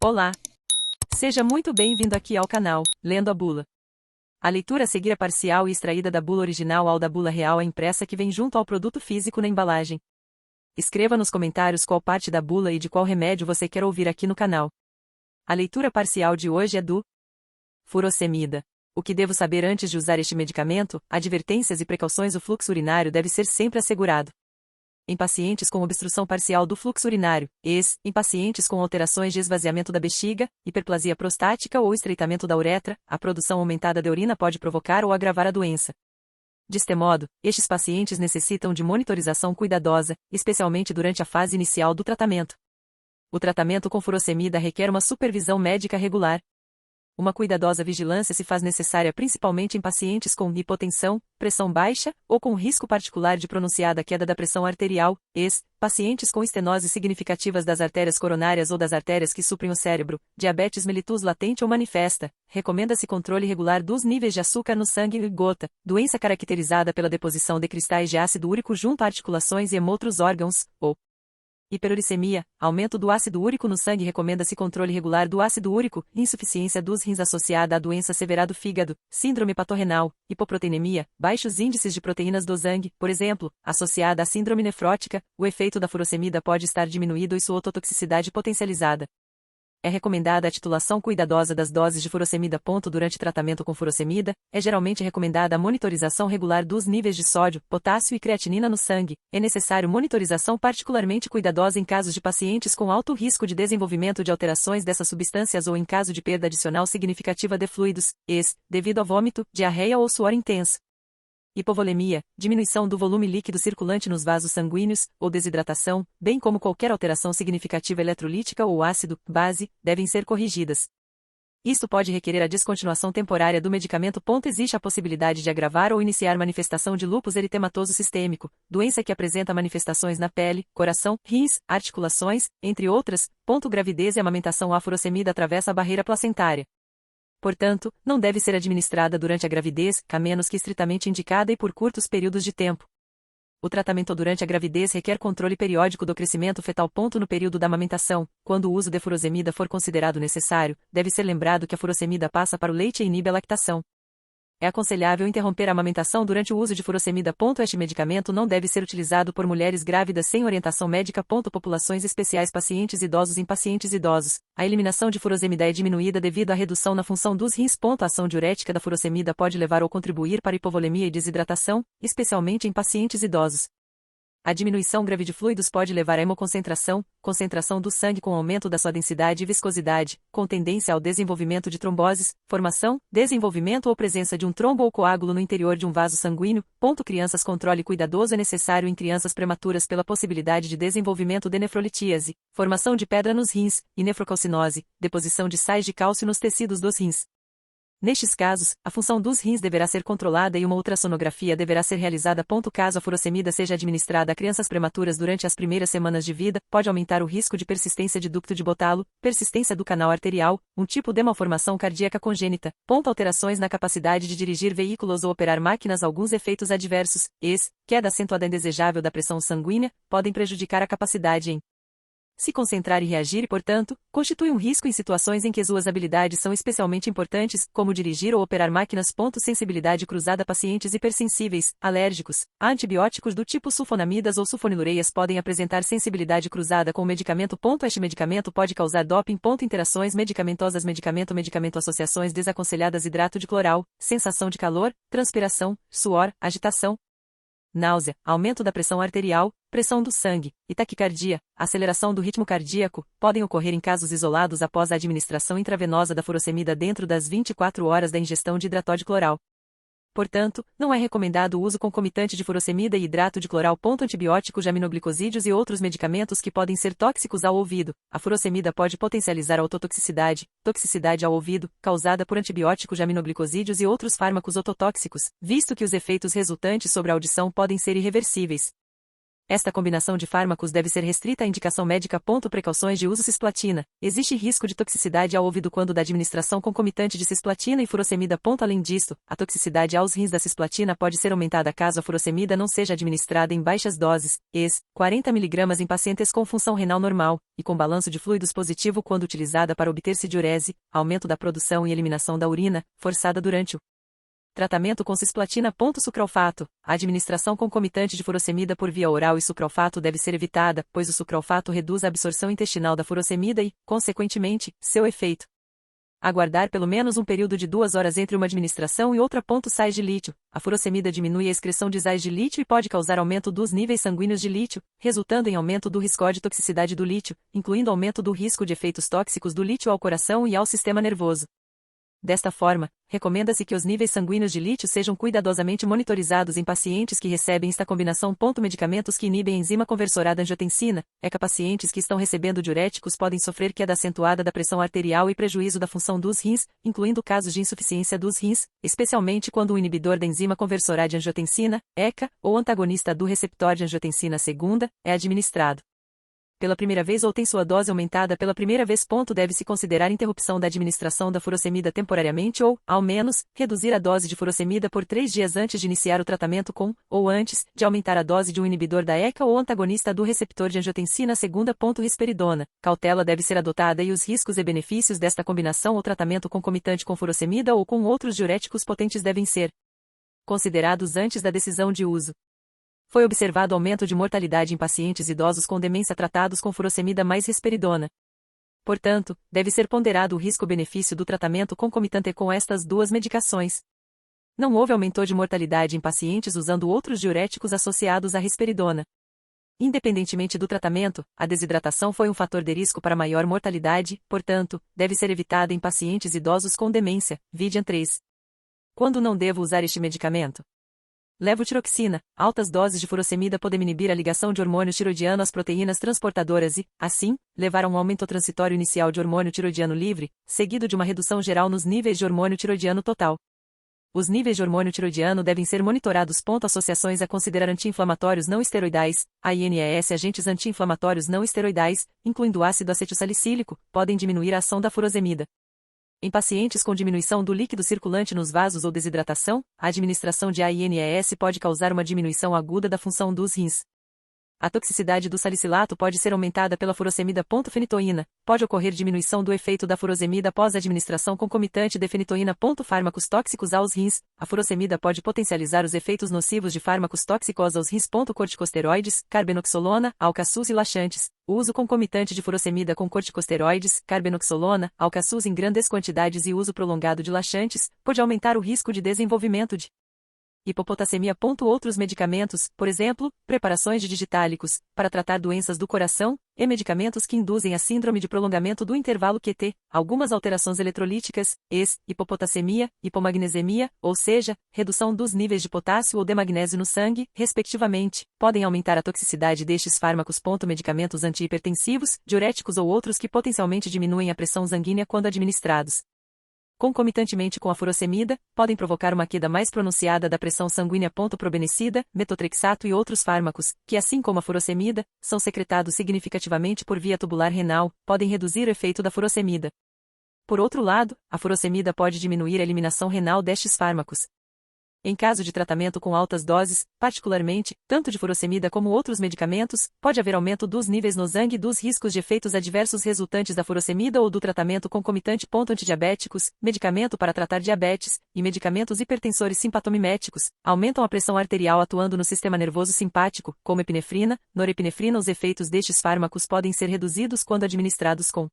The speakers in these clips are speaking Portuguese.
Olá! Seja muito bem-vindo aqui ao canal, Lendo a Bula. A leitura a seguir é parcial e extraída da bula original ou da bula real a impressa que vem junto ao produto físico na embalagem. Escreva nos comentários qual parte da bula e de qual remédio você quer ouvir aqui no canal. A leitura parcial de hoje é do furosemida. O que devo saber antes de usar este medicamento? Advertências e precauções. O fluxo urinário deve ser sempre assegurado. Em pacientes com obstrução parcial do fluxo urinário, em pacientes com alterações de esvaziamento da bexiga, hiperplasia prostática ou estreitamento da uretra, a produção aumentada de urina pode provocar ou agravar a doença. Deste modo, estes pacientes necessitam de monitorização cuidadosa, especialmente durante a fase inicial do tratamento. O tratamento com furosemida requer uma supervisão médica regular. Uma cuidadosa vigilância se faz necessária principalmente em pacientes com hipotensão, pressão baixa, ou com risco particular de pronunciada queda da pressão arterial, pacientes com estenose significativas das artérias coronárias ou das artérias que suprem o cérebro, diabetes mellitus latente ou manifesta, recomenda-se controle regular dos níveis de açúcar no sangue e gota, doença caracterizada pela deposição de cristais de ácido úrico junto a articulações e hemotros órgãos, ou hiperuricemia, aumento do ácido úrico no sangue. Recomenda-se controle regular do ácido úrico, insuficiência dos rins associada à doença severa do fígado, síndrome patorrenal, hipoproteinemia, baixos índices de proteínas do sangue, por exemplo, associada à síndrome nefrótica. O efeito da furosemida pode estar diminuído e sua ototoxicidade potencializada. É recomendada a titulação cuidadosa das doses de furosemida. Durante tratamento com furosemida, é geralmente recomendada a monitorização regular dos níveis de sódio, potássio e creatinina no sangue. É necessário monitorização particularmente cuidadosa em casos de pacientes com alto risco de desenvolvimento de alterações dessas substâncias ou em caso de perda adicional significativa de fluidos, devido a vômito, diarreia ou suor intenso. Hipovolemia, diminuição do volume líquido circulante nos vasos sanguíneos, ou desidratação, bem como qualquer alteração significativa eletrolítica ou ácido, base, devem ser corrigidas. Isto pode requerer a descontinuação temporária do medicamento. Existe a possibilidade de agravar ou iniciar manifestação de lúpus eritematoso sistêmico, doença que apresenta manifestações na pele, coração, rins, articulações, entre outras. Gravidez e amamentação. A furosemida atravessa a barreira placentária. Portanto, não deve ser administrada durante a gravidez, a menos que estritamente indicada e por curtos períodos de tempo. O tratamento durante a gravidez requer controle periódico do crescimento fetal. No período da amamentação, quando o uso de furosemida for considerado necessário, deve ser lembrado que a furosemida passa para o leite e inibe a lactação. É aconselhável interromper a amamentação durante o uso de furosemida. Este medicamento não deve ser utilizado por mulheres grávidas sem orientação médica. Populações especiais. Pacientes idosos. Em pacientes idosos, a eliminação de furosemida é diminuída devido à redução na função dos rins. A ação diurética da furosemida pode levar ou contribuir para hipovolemia e desidratação, especialmente em pacientes idosos. A diminuição grave de fluidos pode levar à hemoconcentração, concentração do sangue com aumento da sua densidade e viscosidade, com tendência ao desenvolvimento de tromboses, formação, desenvolvimento ou presença de um trombo ou coágulo no interior de um vaso sanguíneo. Crianças. Controle cuidadoso é necessário em crianças prematuras pela possibilidade de desenvolvimento de nefrolitíase, formação de pedra nos rins, e nefrocalcinose, deposição de sais de cálcio nos tecidos dos rins. Nestes casos, a função dos rins deverá ser controlada e uma ultrassonografia deverá ser realizada. Caso a furosemida seja administrada a crianças prematuras durante as primeiras semanas de vida, pode aumentar o risco de persistência de ducto de Botalo, persistência do canal arterial, um tipo de malformação cardíaca congênita, alterações na capacidade de dirigir veículos ou operar máquinas. Alguns efeitos adversos, queda acentuada indesejável da pressão sanguínea, podem prejudicar a capacidade em se concentrar e reagir e, portanto, constitui um risco em situações em que suas habilidades são especialmente importantes, como dirigir ou operar máquinas. Sensibilidade cruzada. Pacientes hipersensíveis, alérgicos, a antibióticos do tipo sulfonamidas ou sulfonilureias podem apresentar sensibilidade cruzada com o medicamento. Este medicamento pode causar doping. Interações medicamentosas. Medicamento associações desaconselhadas. Hidrato de cloral, sensação de calor, transpiração, suor, agitação, náusea, aumento da pressão arterial, pressão do sangue, e taquicardia, aceleração do ritmo cardíaco, podem ocorrer em casos isolados após a administração intravenosa da furosemida dentro das 24 horas da ingestão de hidrato de cloral. Portanto, não é recomendado o uso concomitante de furosemida e hidrato de cloral. Antibióticos, aminoglicosídeos e outros medicamentos que podem ser tóxicos ao ouvido. A furosemida pode potencializar a ototoxicidade, toxicidade ao ouvido, causada por antibióticos, aminoglicosídeos e outros fármacos ototóxicos, visto que os efeitos resultantes sobre a audição podem ser irreversíveis. Esta combinação de fármacos deve ser restrita à indicação médica. Precauções de uso. Cisplatina. Existe risco de toxicidade ao ouvido quando da administração concomitante de cisplatina e furosemida. Além disso, a toxicidade aos rins da cisplatina pode ser aumentada caso a furosemida não seja administrada em baixas doses, ex. 40 mg em pacientes com função renal normal, e com balanço de fluidos positivo quando utilizada para obter-se diurese, aumento da produção e eliminação da urina, forçada durante o tratamento com cisplatina. Sucralfato. A administração concomitante de furosemida por via oral e sucralfato deve ser evitada, pois o sucralfato reduz a absorção intestinal da furosemida e, consequentemente, seu efeito. Aguardar pelo menos um período de 2 horas entre uma administração e outra. Sais de lítio. A furosemida diminui a excreção de sais de lítio e pode causar aumento dos níveis sanguíneos de lítio, resultando em aumento do risco de toxicidade do lítio, incluindo aumento do risco de efeitos tóxicos do lítio ao coração e ao sistema nervoso. Desta forma, recomenda-se que os níveis sanguíneos de lítio sejam cuidadosamente monitorizados em pacientes que recebem esta combinação. Medicamentos que inibem a enzima conversorada angiotensina. Pacientes que estão recebendo diuréticos podem sofrer queda acentuada da pressão arterial e prejuízo da função dos rins, incluindo casos de insuficiência dos rins, especialmente quando o inibidor da enzima conversorada de angiotensina, ECA, ou antagonista do receptor de angiotensina segunda, é administrado pela primeira vez ou tem sua dose aumentada pela primeira vez. Deve-se considerar interrupção da administração da furosemida temporariamente ou, ao menos, reduzir a dose de furosemida por 3 dias antes de iniciar o tratamento com, ou antes, de aumentar a dose de um inibidor da ECA ou antagonista do receptor de angiotensina segunda. Risperidona. Cautela deve ser adotada e os riscos e benefícios desta combinação ou tratamento concomitante com furosemida ou com outros diuréticos potentes devem ser considerados antes da decisão de uso. Foi observado aumento de mortalidade em pacientes idosos com demência tratados com furosemida mais risperidona. Portanto, deve ser ponderado o risco-benefício do tratamento concomitante com estas duas medicações. Não houve aumento de mortalidade em pacientes usando outros diuréticos associados à risperidona. Independentemente do tratamento, a desidratação foi um fator de risco para maior mortalidade, portanto, deve ser evitada em pacientes idosos com demência, vide 3. Quando não devo usar este medicamento? Levotiroxina. Altas doses de furosemida podem inibir a ligação de hormônio tiroidiano às proteínas transportadoras e, assim, levar a um aumento transitório inicial de hormônio tiroidiano livre, seguido de uma redução geral nos níveis de hormônio tiroidiano total. Os níveis de hormônio tiroidiano devem ser monitorados. Associações a considerar anti-inflamatórios não esteroidais, AINES. Agentes anti-inflamatórios não esteroidais, incluindo ácido acetilsalicílico, podem diminuir a ação da furosemida. Em pacientes com diminuição do líquido circulante nos vasos ou desidratação, a administração de AINES pode causar uma diminuição aguda da função dos rins. A toxicidade do salicilato pode ser aumentada pela furosemida. Fenitoína. Pode ocorrer diminuição do efeito da furosemida após a administração concomitante de fenitoína. Fármacos tóxicos aos rins. A furosemida pode potencializar os efeitos nocivos de fármacos tóxicos aos rins. Corticosteroides, carbenoxolona, alcaçuz e laxantes. O uso concomitante de furosemida com corticosteroides, carbenoxolona, alcaçuz em grandes quantidades e uso prolongado de laxantes, pode aumentar o risco de desenvolvimento de hipopotassemia. Outros medicamentos, por exemplo, preparações de digitálicos, para tratar doenças do coração, e medicamentos que induzem a síndrome de prolongamento do intervalo QT, algumas alterações eletrolíticas, hipopotassemia, hipomagnesemia, ou seja, redução dos níveis de potássio ou de magnésio no sangue, respectivamente, podem aumentar a toxicidade destes fármacos. Medicamentos antihipertensivos, diuréticos ou outros que potencialmente diminuem a pressão sanguínea quando administrados concomitantemente com a furosemida, podem provocar uma queda mais pronunciada da pressão sanguínea. Probenecida, metotrexato e outros fármacos, que assim como a furosemida, são secretados significativamente por via tubular renal, podem reduzir o efeito da furosemida. Por outro lado, a furosemida pode diminuir a eliminação renal destes fármacos. Em caso de tratamento com altas doses, particularmente, tanto de furosemida como outros medicamentos, pode haver aumento dos níveis no sangue e dos riscos de efeitos adversos resultantes da furosemida ou do tratamento concomitante. Antidiabéticos, medicamento para tratar diabetes, e medicamentos hipertensores simpatomiméticos, aumentam a pressão arterial atuando no sistema nervoso simpático, como epinefrina, norepinefrina. Os efeitos destes fármacos podem ser reduzidos quando administrados com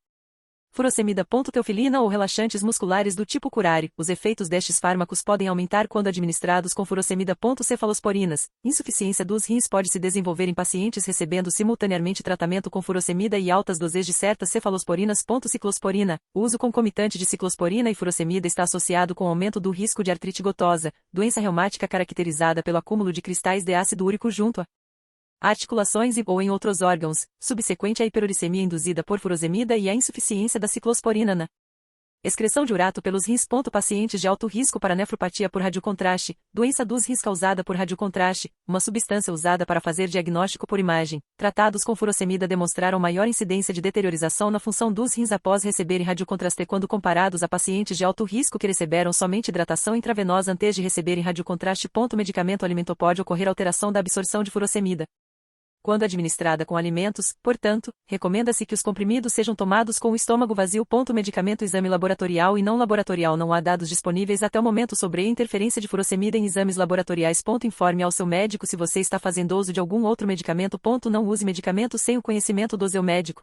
furosemida. Teofilina ou relaxantes musculares do tipo curare. Os efeitos destes fármacos podem aumentar quando administrados com furosemida. Cefalosporinas. Insuficiência dos rins pode se desenvolver em pacientes recebendo simultaneamente tratamento com furosemida e altas doses de certas cefalosporinas. Ciclosporina. O uso concomitante de ciclosporina e furosemida está associado com aumento do risco de artrite gotosa, doença reumática caracterizada pelo acúmulo de cristais de ácido úrico junto a articulações e ou em outros órgãos, subsequente à hiperuricemia induzida por furosemida e à insuficiência da ciclosporina na Excreção de urato pelos rins. Pacientes de alto risco para nefropatia por radiocontraste, doença dos rins causada por radiocontraste, uma substância usada para fazer diagnóstico por imagem. Tratados com furosemida demonstraram maior incidência de deteriorização na função dos rins após receberem radiocontraste quando comparados a pacientes de alto risco que receberam somente hidratação intravenosa antes de receberem radiocontraste. Medicamento alimento pode ocorrer alteração da absorção de furosemida. Quando administrada com alimentos, portanto, recomenda-se que os comprimidos sejam tomados com o estômago vazio. Medicamento exame laboratorial e não laboratorial. Não há dados disponíveis até o momento sobre a interferência de furosemida em exames laboratoriais. Informe ao seu médico se você está fazendo uso de algum outro medicamento. Não use medicamento sem o conhecimento do seu médico.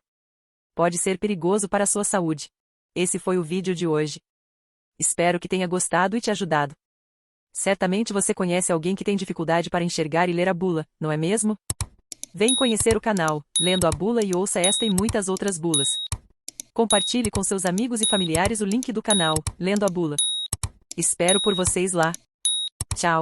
Pode ser perigoso para a sua saúde. Esse foi o vídeo de hoje. Espero que tenha gostado e te ajudado. Certamente você conhece alguém que tem dificuldade para enxergar e ler a bula, não é mesmo? Vem conhecer o canal, Lendo a Bula, e ouça esta e muitas outras bulas. Compartilhe com seus amigos e familiares o link do canal, Lendo a Bula. Espero por vocês lá. Tchau.